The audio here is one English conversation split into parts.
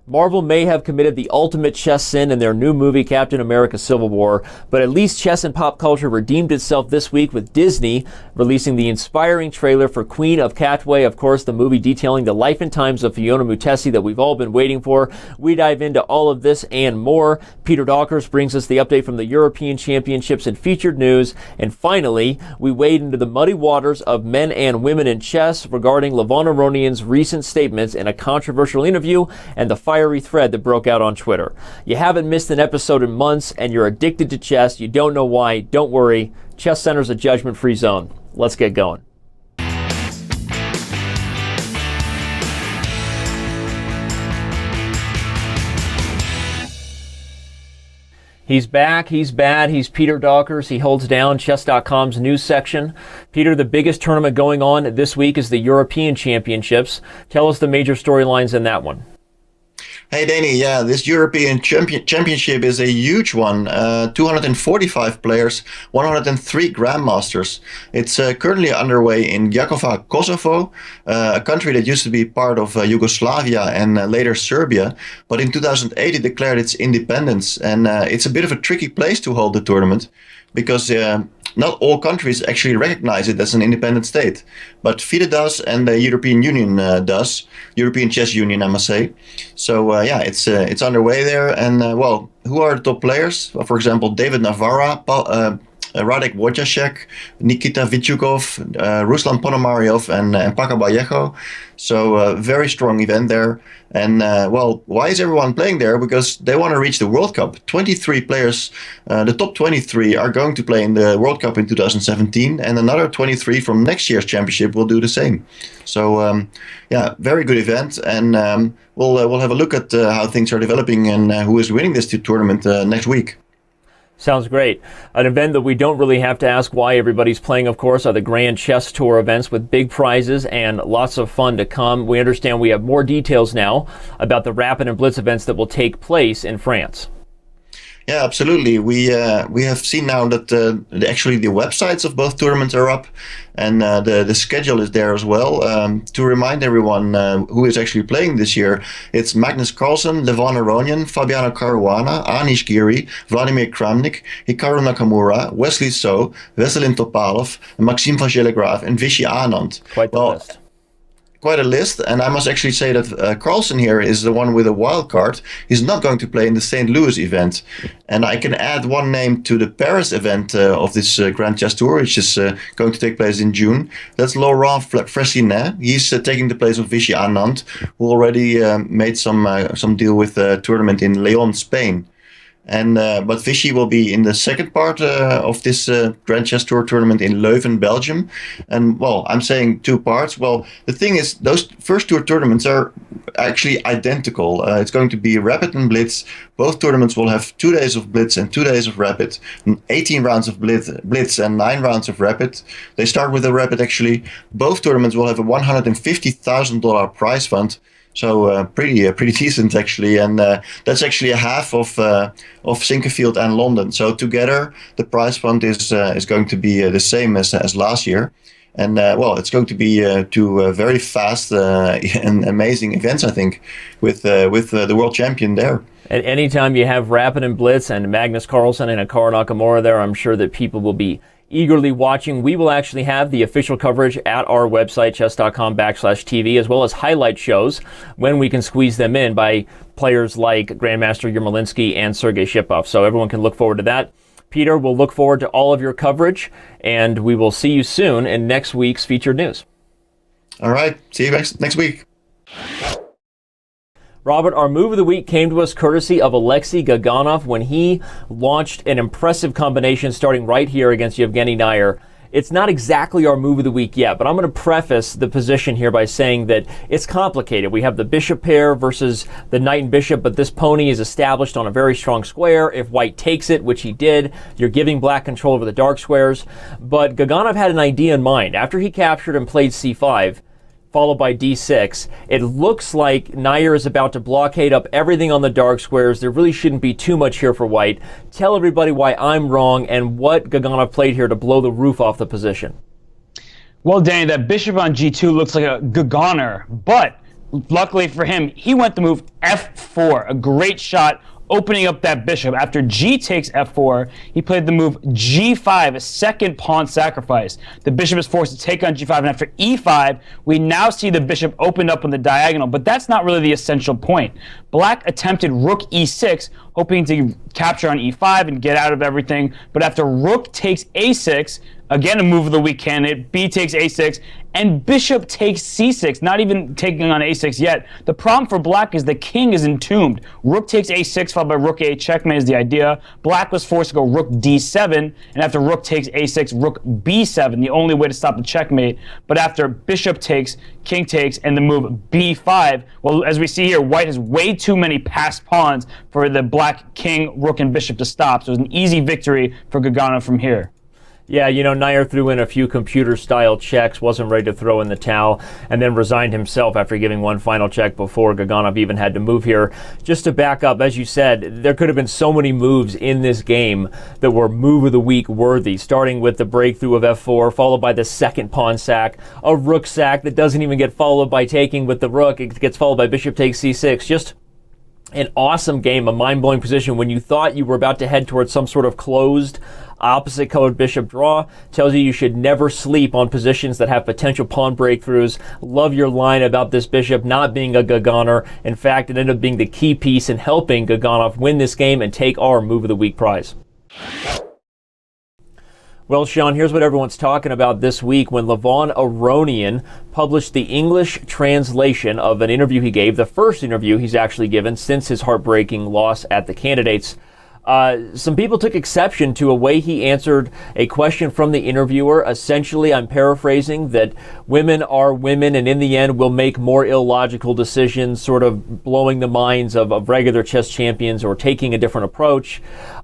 Marvel may have committed the ultimate chess sin in their new movie Captain America Civil War, but at least chess and pop culture redeemed itself this week with Disney releasing the inspiring trailer for Queen of Katwe, of course, the movie detailing the life and times of Fiona Mutesi that we've all been waiting for. We dive into all of this and more. Peter Dawkers brings us the update from the European Championships and featured news. And finally, we wade into the muddy waters of men and women in chess regarding Levon Aronian's recent statements in a controversial interview and the fiery thread that broke out on Twitter. You haven't missed an episode in months and you're addicted to chess. You don't know why. Don't worry. ChessCenter's a judgment-free zone. Let's get going. He's back, he's bad, he's Peter Dawkers. He holds down Chess.com's news section. Peter, the biggest tournament going on this week is the European Championships. Tell us the major storylines in that one. Hey Danny, yeah, this European Championship is a huge one. 245 players, 103 grandmasters. It's currently underway in Jakova, Kosovo, a country that used to be part of Yugoslavia and later Serbia. But in 2008 it declared its independence, and it's a bit of a tricky place to hold the tournament because not all countries actually recognize it as an independent state. But FIDE does, and the European Union does. European Chess Union, I must say. So yeah, it's underway there. And well, who are the top players? Well, for example, David Navarra, Radek Wojciech, Nikita Vichukov, Ruslan Ponomaryov, and Paco Vallejo. So very strong event there. And well, why is everyone playing there? Because they want to reach the World Cup. 23 players, the top 23 are going to play in the World Cup in 2017, and another 23 from next year's championship will do the same. So yeah, very good event, and we'll have a look at how things are developing and who is winning this tournament next week. Sounds great. An event that we don't really have to ask why everybody's playing, of course, are the Grand Chess Tour events with big prizes and lots of fun to come. We understand we have more details now about the Rapid and Blitz events that will take place in France. Yeah, absolutely. We have seen now that actually the websites of both tournaments are up, and the schedule is there as well. To remind everyone who is actually playing this year, it's Magnus Carlsen, Levon Aronian, Fabiano Caruana, Anish Giri, Vladimir Kramnik, Hikaru Nakamura, Wesley So, Veselin Topalov, Maxime Vachier-Lagrave, and Vishy Anand. Quite the list. Quite a list, and I must actually say that Carlsen here is the one with a wild card. He's not going to play in the St. Louis event. And I can add one name to the Paris event of this Grand Chess Tour, which is going to take place in June. That's Laurent Fressinet. He's taking the place of Vishy Anand, who already made some deal with the tournament in León, Spain. And but Vishy will be in the second part of this Grand Chess Tour tournament in Leuven, Belgium. And well, I'm saying two parts. Well, the thing is, those first two tournaments are actually identical. It's going to be Rapid and Blitz. Both tournaments will have 2 days of Blitz and 2 days of Rapid, 18 rounds of Blitz and 9 rounds of Rapid. They start with the Rapid actually. Both tournaments will have a $150,000 prize fund. So pretty decent actually, and that's actually a half of Sinquefield and London. So together, the prize fund is going to be the same as last year, and well, it's going to be two very fast and amazing events, I think, with the world champion there. At any time you have Rapid and Blitz and Magnus Carlsen and Hikaru Nakamura there, I'm sure that people will be eagerly watching. We will actually have the official coverage at our website, chess.com/TV, as well as highlight shows when we can squeeze them in by players like Grandmaster Yermolinsky and Sergei Shipov. So everyone can look forward to that. Peter, we'll look forward to all of your coverage, and we will see you soon in next week's featured news. All right. See you next week. Robert, our move of the week came to us courtesy of Alexei Gaganov when he launched an impressive combination starting right here against Yevgeny Nair. It's not exactly our move of the week yet, but I'm going to preface the position here by saying that it's complicated. We have the bishop pair versus the knight and bishop, but this pony is established on a very strong square. If white takes it, which he did, you're giving black control over the dark squares. But Gaganov had an idea in mind. After he captured and played c5, followed by d6. It looks like Nair is about to blockade up everything on the dark squares. There really shouldn't be too much here for white. Tell everybody why I'm wrong and what Gaganov played here to blow the roof off the position. Well, Danny, that bishop on g2 looks like a Gaganer, but luckily for him, he went the move f4, a great shot, opening up that bishop. After g takes f4, he played the move g5, a second pawn sacrifice. The bishop is forced to take on g5, and after e5, we now see the bishop opened up on the diagonal, but that's not really the essential point. Black attempted rook e6, hoping to capture on e5 and get out of everything, but after rook takes a6, again a move of the weak candidate, b takes a6, and bishop takes c6, not even taking on a6 yet. The problem for black is the king is entombed. Rook takes a6 followed by rook a8 checkmate is the idea. Black was forced to go rook d7, and after rook takes a6, rook b7, the only way to stop the checkmate. But after bishop takes, king takes, and the move b5, well, as we see here, white has way too many passed pawns for the black king, rook, and bishop to stop. So it was an easy victory for Gaganov from here. Yeah, you know, Nair threw in a few computer-style checks, wasn't ready to throw in the towel, and then resigned himself after giving one final check before Gaganov even had to move here. Just to back up, as you said, there could have been so many moves in this game that were move of the week worthy, starting with the breakthrough of f4, followed by the second pawn sack, a rook sack that doesn't even get followed by taking with the rook. It gets followed by bishop takes c6. Just an awesome game, a mind-blowing position when you thought you were about to head towards some sort of closed opposite colored bishop draw. Tells you should never sleep on positions that have potential pawn breakthroughs. Love your line about this bishop not being a Gaganer. In fact, it ended up being the key piece in helping Gaganov win this game and take our Move of the Week prize. Well, Sean, here's what everyone's talking about this week when Levon Aronian published the English translation of an interview he gave, the first interview he's actually given since his heartbreaking loss at the candidates. Some people took exception to a way he answered a question from the interviewer. Essentially, I'm paraphrasing, that women are women and in the end will make more illogical decisions, sort of blowing the minds of regular chess champions or taking a different approach.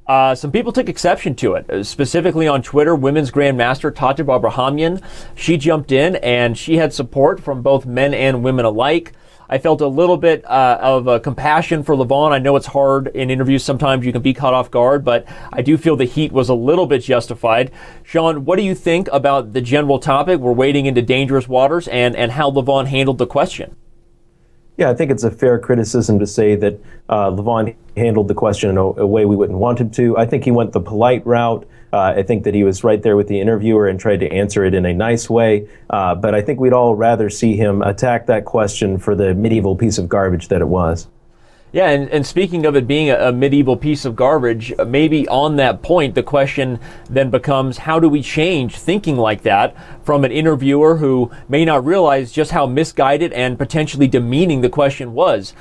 Some people took exception to it, specifically on Twitter. Women's Grandmaster Tata Babrahamian, she jumped in and she had support from both men and women alike. I felt a little bit of compassion for Levon. I know it's hard in interviews. Sometimes you can be caught off guard, but I do feel the heat was a little bit justified. Sean, what do you think about the general topic? We're wading into dangerous waters, and how Levon handled the question. Yeah, I think it's a fair criticism to say that Levon handled the question in a way we wouldn't want him to. I think he went the polite route. I think that he was right there with the interviewer and tried to answer it in a nice way. But I think we'd all rather see him attack that question for the medieval piece of garbage that it was. Yeah, and speaking of it being a medieval piece of garbage, maybe on that point, the question then becomes, how do we change thinking like that from an interviewer who may not realize just how misguided and potentially demeaning the question was?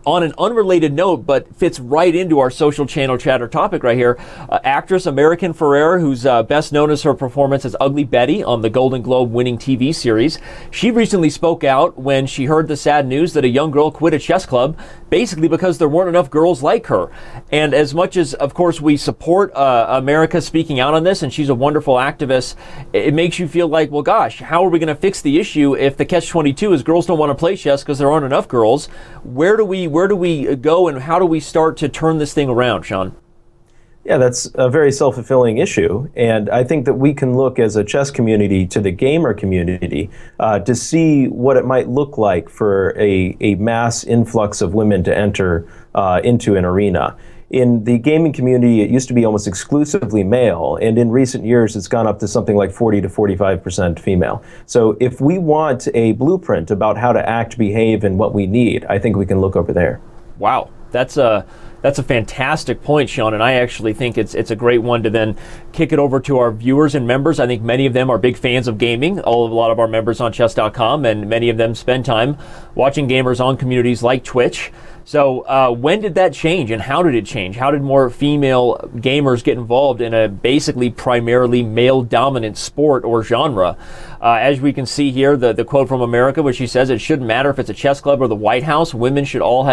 On an unrelated note, but fits right into our social channel chatter topic right here, actress American Ferrera, who's best known as her performance as Ugly Betty on the Golden Globe winning TV series, she recently spoke out when she heard the sad news that a young girl quit a chess club, basically because there weren't enough girls like her. And as much as, of course, we support America speaking out on this, and she's a wonderful activist, it makes you feel like, well, gosh, how are we going to fix the issue if the catch-22 is girls don't want to play chess because there aren't enough girls? Where do we go and how do we start to turn this thing around, Sean? Yeah, that's a very self-fulfilling issue. And I think that we can look as a chess community to the gamer community to see what it might look like for a mass influx of women to enter into an arena. In the gaming community, it used to be almost exclusively male, and in recent years, it's gone up to something like 40 to 45% female. So if we want a blueprint about how to act, behave, and what we need, I think we can look over there. Wow, that's a fantastic point, Sean, and I actually think it's a great one to then kick it over to our viewers and members. I think many of them are big fans of gaming, a lot of our members on Chess.com, and many of them spend time watching gamers on communities like Twitch. So when did that change, and how did it change? How did more female gamers get involved in a basically primarily male-dominant sport or genre? As we can see here, the quote from America, which she says, it shouldn't matter if it's a chess club or the White House. Women should all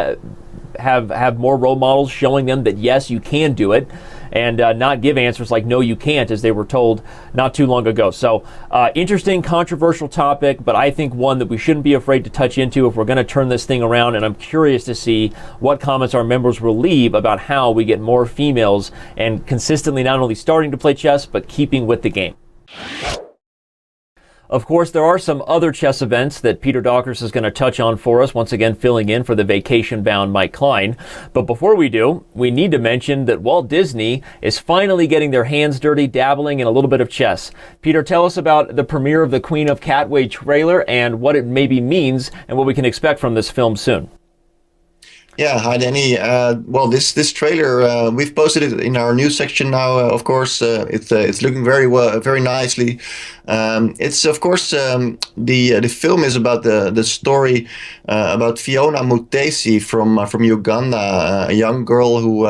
have more role models showing them that, yes, you can do it, and not give answers like, no, you can't, as they were told not too long ago. So interesting, controversial topic, but I think one that we shouldn't be afraid to touch into if we're going to turn this thing around, and I'm curious to see what comments our members will leave about how we get more females and consistently not only starting to play chess, but keeping with the game. Of course, there are some other chess events that Peter Dockers is going to touch on for us, once again filling in for the vacation-bound Mike Klein. But before we do, we need to mention that Walt Disney is finally getting their hands dirty, dabbling in a little bit of chess. Peter, tell us about the premiere of the Queen of Katwe trailer and what it maybe means and what we can expect from this film soon. Yeah, hi Danny. Well, this trailer we've posted it in our news section now. Of course, it's looking very well, very nicely. It's of course the film is about the story about Fiona Mutesi from Uganda, a young girl who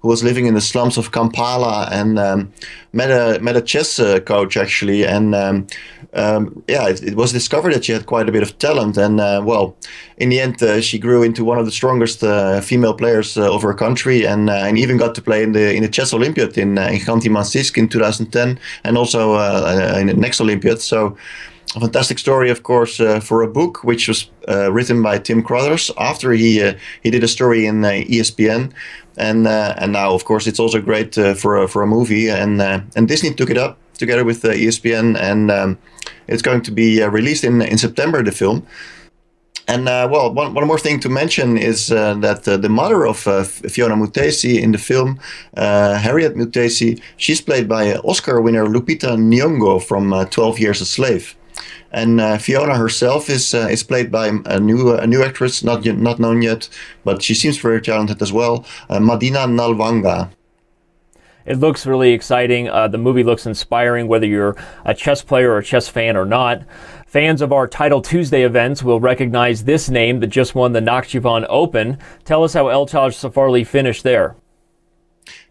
was living in the slums of Kampala and met a chess coach actually, and yeah, it was discovered that she had quite a bit of talent, and well, in the end, she grew into one of the strongest female players of her country, and even got to play in the Chess Olympiad in Ganti-Mansisk in 2010, and also in the next Olympiad. So, a fantastic story, of course, for a book which was written by Tim Crothers after he did a story in ESPN, and now, of course, it's also great for a movie, and Disney took it up together with ESPN, and it's going to be released in September, the film. And well, one more thing to mention is that the mother of Fiona Mutesi in the film, Harriet Mutesi, she's played by Oscar winner Lupita Nyong'o from 12 Years a Slave. And Fiona herself is played by a new actress, not known yet, but she seems very talented as well, Madina Nalwanga. It looks really exciting. The movie looks inspiring, whether you're a chess player or a chess fan or not. Fans of our Title Tuesday events will recognize this name that just won the Nakhchivan Open. Tell us how Eltaj Safarli finished there.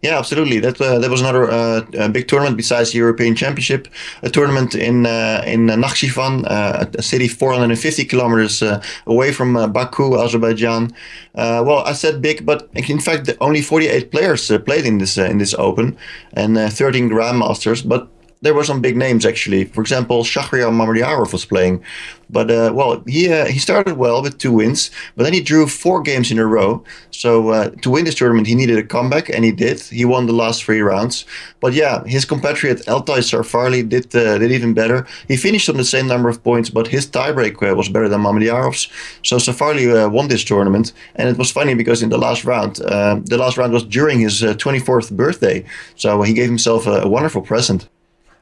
Yeah, absolutely. That was another big tournament besides the European Championship. A tournament in Nakhchivan, a city 450 kilometers away from Baku, Azerbaijan. Well, I said big, but in fact, only 48 players played in this Open, and 13 grandmasters. But there were some big names actually. For example, Shahryar Mamedyarov was playing, but well, he started well with 2 wins, but then he drew 4 games in a row. So to win this tournament, he needed a comeback, and he did. He won the last 3 rounds. But yeah, his compatriot Eltaj Safarli did even better. He finished on the same number of points, but his tiebreak was better than Mamedyarov's. So Safarli won this tournament, and it was funny because in the last round was during his 24th birthday. So he gave himself a wonderful present.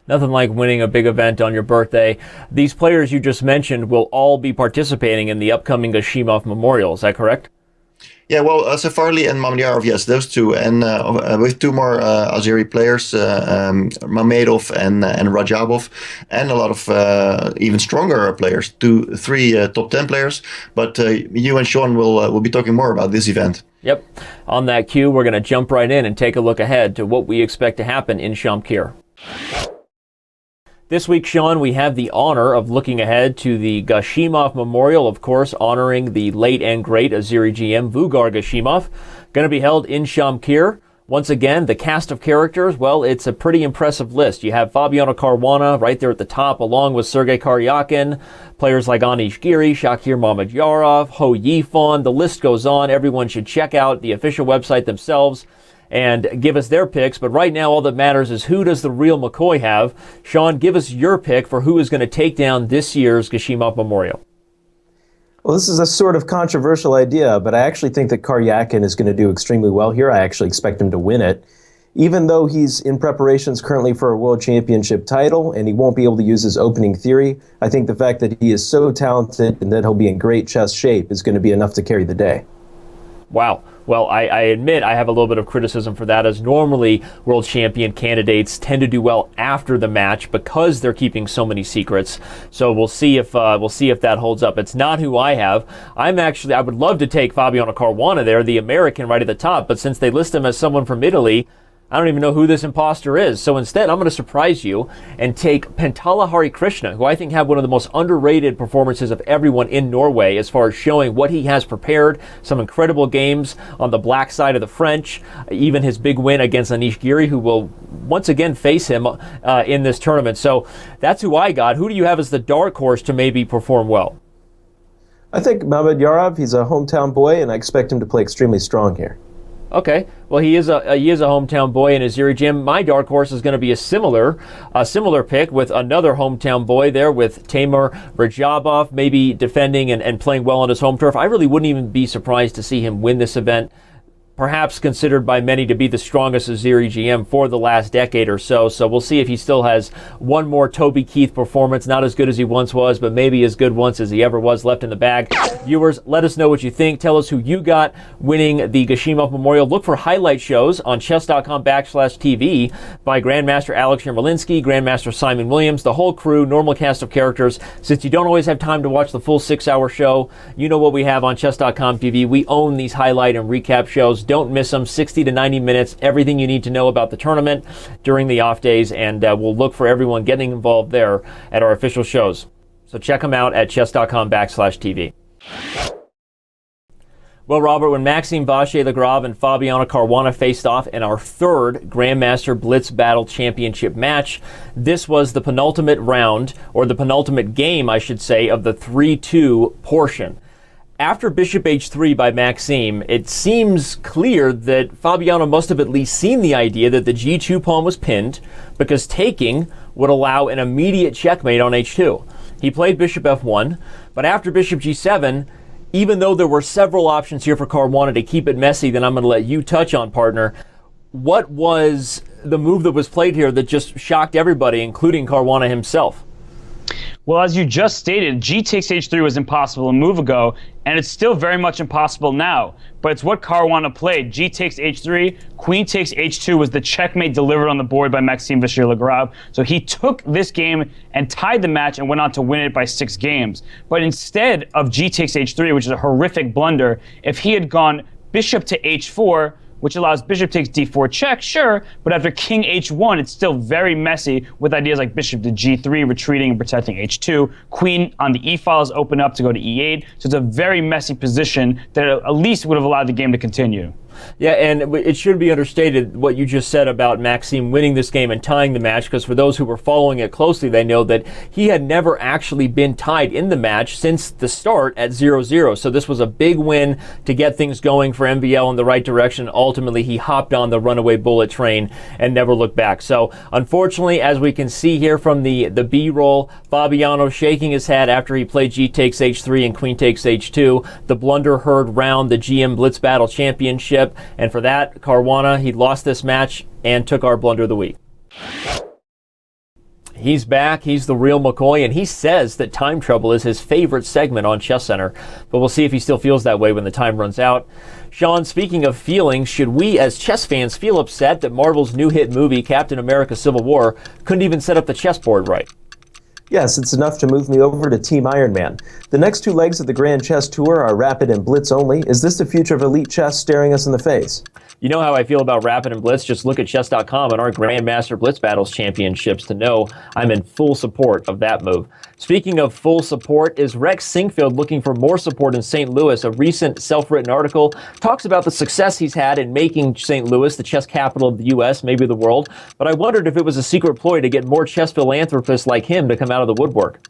Nothing like winning a big event on your birthday. These players you just mentioned will all be participating in the upcoming Gashimov Memorial. Is that correct? Yeah, well, Safarli and Mamedyarov, yes, those two, and with 2 more Azeri players, Mamedov and Rajabov, and a lot of even stronger players, 3 top 10 players. But you and Sean will be talking more about this event. Yep. On that cue, we're going to jump right in and take a look ahead to what we expect to happen in Shamkir. This week, Sean, we have the honor of looking ahead to the Gashimov Memorial, of course, honoring the late and great Azeri GM Vugar Gashimov. Going to be held in Shamkir. Once again, the cast of characters, well, it's a pretty impressive list. You have Fabiano Caruana right there at the top, along with Sergei Karyakin, players like Anish Giri, Shakir Mamedyarov, Ho Yifan. The list goes on. Everyone should check out the official website themselves and give us their picks. But right now, all that matters is who does the real McCoy have. Sean, give us your pick for who is going to take down this year's Gashimov Memorial. Well, this is a sort of controversial idea, but I actually think that Karyakin is going to do extremely well here. I actually expect him to win it. Even though he's in preparations currently for a world championship title and he won't be able to use his opening theory, I think the fact that he is so talented and that he'll be in great chess shape is going to be enough to carry the day. Wow. Well, I admit I have a little bit of criticism for that, as normally world champion candidates tend to do well after the match because they're keeping so many secrets. So we'll see if that holds up. It's not who I have. I would love to take Fabiano Caruana there, the American right at the top, but since they list him as someone from Italy, I don't even know who this imposter is. So instead, I'm going to surprise you and take Pentala Harikrishna, who I think had one of the most underrated performances of everyone in Norway as far as showing what he has prepared. Some incredible games on the black side of the French, even his big win against Anish Giri, who will once again face him in this tournament. So that's who I got. Who do you have as the dark horse to maybe perform well? I think Mamedyarov, he's a hometown boy, and I expect him to play extremely strong here. Okay, well he is a hometown boy in Azeri Gym. My dark horse is going to be a similar pick with another hometown boy there with Taimur Rajabov, maybe defending and playing well on his home turf. I really wouldn't even be surprised to see him win this event. Perhaps considered by many to be the strongest Azeri GM for the last decade or so. So we'll see if he still has one more Toby Keith performance. Not as good as he once was, but maybe as good once as he ever was left in the bag. Viewers, let us know what you think. Tell us who you got winning the Gashimov Memorial. Look for highlight shows on Chess.com/TV by Grandmaster Alex Yermolinsky, Grandmaster Simon Williams, the whole crew, normal cast of characters. Since you don't always have time to watch the full 6-hour show, you know what we have on Chess.com TV. We own these highlight and recap shows. Don't miss them. 60 to 90 minutes, everything you need to know about the tournament during the off days, and we'll look for everyone getting involved there at our official shows. So check them out at chess.com/TV. Well, Robert, when Maxime Vachier-Lagrave and Fabiano Caruana faced off in our third Grandmaster Blitz Battle Championship match, this was the penultimate round, or the penultimate game, I should say, of the 3-2 portion. After Bishop H3 by Maxime, it seems clear that Fabiano must have at least seen the idea that the G2 pawn was pinned, because taking would allow an immediate checkmate on H2. He played Bishop F1, but after Bishop G7, even though there were several options here for Caruana to keep it messy, then I'm going to let you touch on, partner. What was the move that was played here that just shocked everybody, including Caruana himself? Well, as you just stated, G takes H3 was impossible a move ago, and it's still very much impossible now. But it's what Caruana played. G takes H3, Queen takes H2 was the checkmate delivered on the board by Maxime Vachier-Lagrave. So he took this game and tied the match and went on to win it by 6 games. But instead of G takes H3, which is a horrific blunder, if he had gone Bishop to H4, which allows Bishop takes D4 check, sure, but after King H1, it's still very messy with ideas like Bishop to G3, retreating and protecting H2. Queen on the E files open up to go to E8, so it's a very messy position that at least would have allowed the game to continue. Yeah, and it should be understated what you just said about Maxime winning this game and tying the match, because for those who were following it closely, they know that he had never actually been tied in the match since the start at 0-0. So this was a big win to get things going for MVL in the right direction. Ultimately, he hopped on the runaway bullet train and never looked back. So unfortunately, as we can see here from the B-roll, Fabiano shaking his head after he played G takes H3 and Queen takes H2. The blunder heard round the GM Blitz Battle Championship. And for that, Caruana, he lost this match and took our blunder of the week. He's back. He's the real McCoy, and he says that time trouble is his favorite segment on ChessCenter. But we'll see if he still feels that way when the time runs out. Sean, speaking of feelings, should we as chess fans feel upset that Marvel's new hit movie, Captain America Civil War, couldn't even set up the chessboard right? Yes, it's enough to move me over to Team Iron Man. The next 2 legs of the Grand Chess Tour are Rapid and Blitz only. Is this the future of elite chess staring us in the face? You know how I feel about Rapid and Blitz. Just look at Chess.com and our Grandmaster Blitz Battles Championships to know I'm in full support of that move. Speaking of full support, is Rex Sinkfield looking for more support in St. Louis? A recent self-written article talks about the success he's had in making St. Louis the chess capital of the U.S., maybe the world. But I wondered if it was a secret ploy to get more chess philanthropists like him to come out of the woodwork.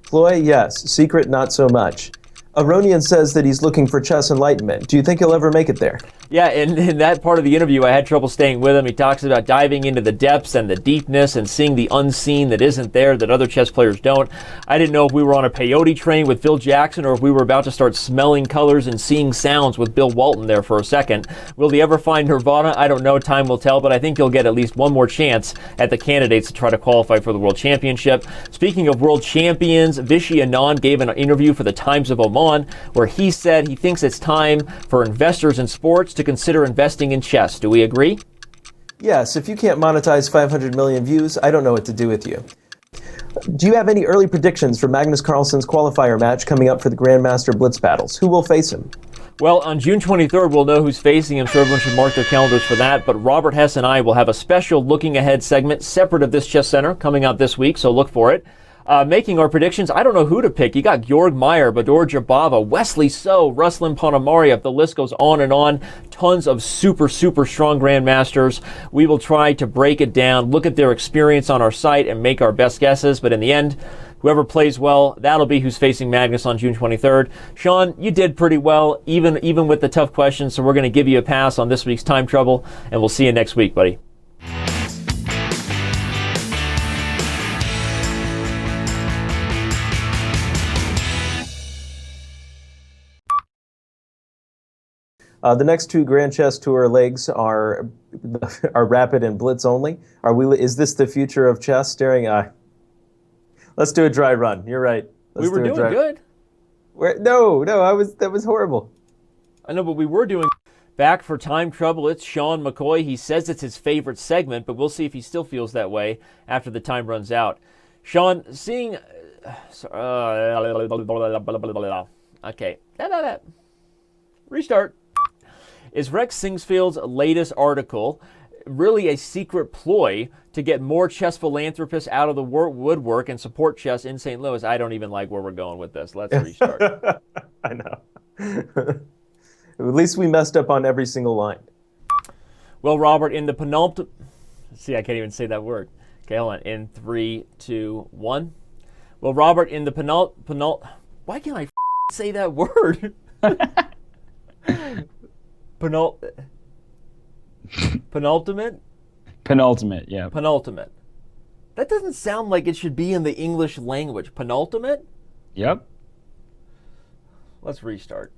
Ploy, yes. Secret, not so much. Aronian says that he's looking for chess enlightenment. Do you think he'll ever make it there? Yeah, in that part of the interview, I had trouble staying with him. He talks about diving into the depths and the deepness and seeing the unseen that isn't there, that other chess players don't. I didn't know if we were on a peyote train with Phil Jackson or if we were about to start smelling colors and seeing sounds with Bill Walton there for a second. Will he ever find Nirvana? I don't know. Time will tell, but I think he'll get at least one more chance at the candidates to try to qualify for the World Championship. Speaking of World Champions, Vishy Anand gave an interview for the Times of Oman where he said he thinks it's time for investors in sports to consider investing in chess. Do we agree? Yes, if you can't monetize 500 million views, I don't know what to do with you. Do you have any early predictions for Magnus Carlsen's qualifier match coming up for the Grandmaster Blitz Battles? Who will face him? Well, on June 23rd, we'll know who's facing him, so everyone should mark their calendars for that. But Robert Hess and I will have a special looking ahead segment separate of this Chess Center coming out this week, so look for it. Making our predictions, I don't know who to pick. You got Georg Meyer, Bador Jabava, Wesley So, Ruslan Ponomariev. The list goes on and on. Tons of super, super strong grandmasters. We will try to break it down, look at their experience on our site, and make our best guesses. But in the end, whoever plays well, that'll be who's facing Magnus on June 23rd. Sean, you did pretty well, even with the tough questions, so we're going to give you a pass on this week's Time Trouble, and we'll see you next week, buddy. The next two Grand Chess Tour legs are rapid and blitz only. Is this the future of chess? Staring eye. Let's do a dry run. You're right. We were doing good. No, that was horrible. I know, but we were doing back for Time Trouble. It's Sean McCoy. He says it's his favorite segment, but we'll see if he still feels that way after the time runs out. Sean, seeing... Okay. Restart. Is Rex Singsfield's latest article really a secret ploy to get more chess philanthropists out of the woodwork and support chess in St. Louis? I don't even like where we're going with this. Let's restart. I know. At least we messed up on every single line. Well, Robert, in the penultimate... See, I can't even say that word. Okay, hold on. In 3, 2, 1. Well, Robert, in the Why can't I say that word? Penultimate? Penultimate, yeah. Penultimate. That doesn't sound like it should be in the English language. Penultimate? Yep. Let's restart.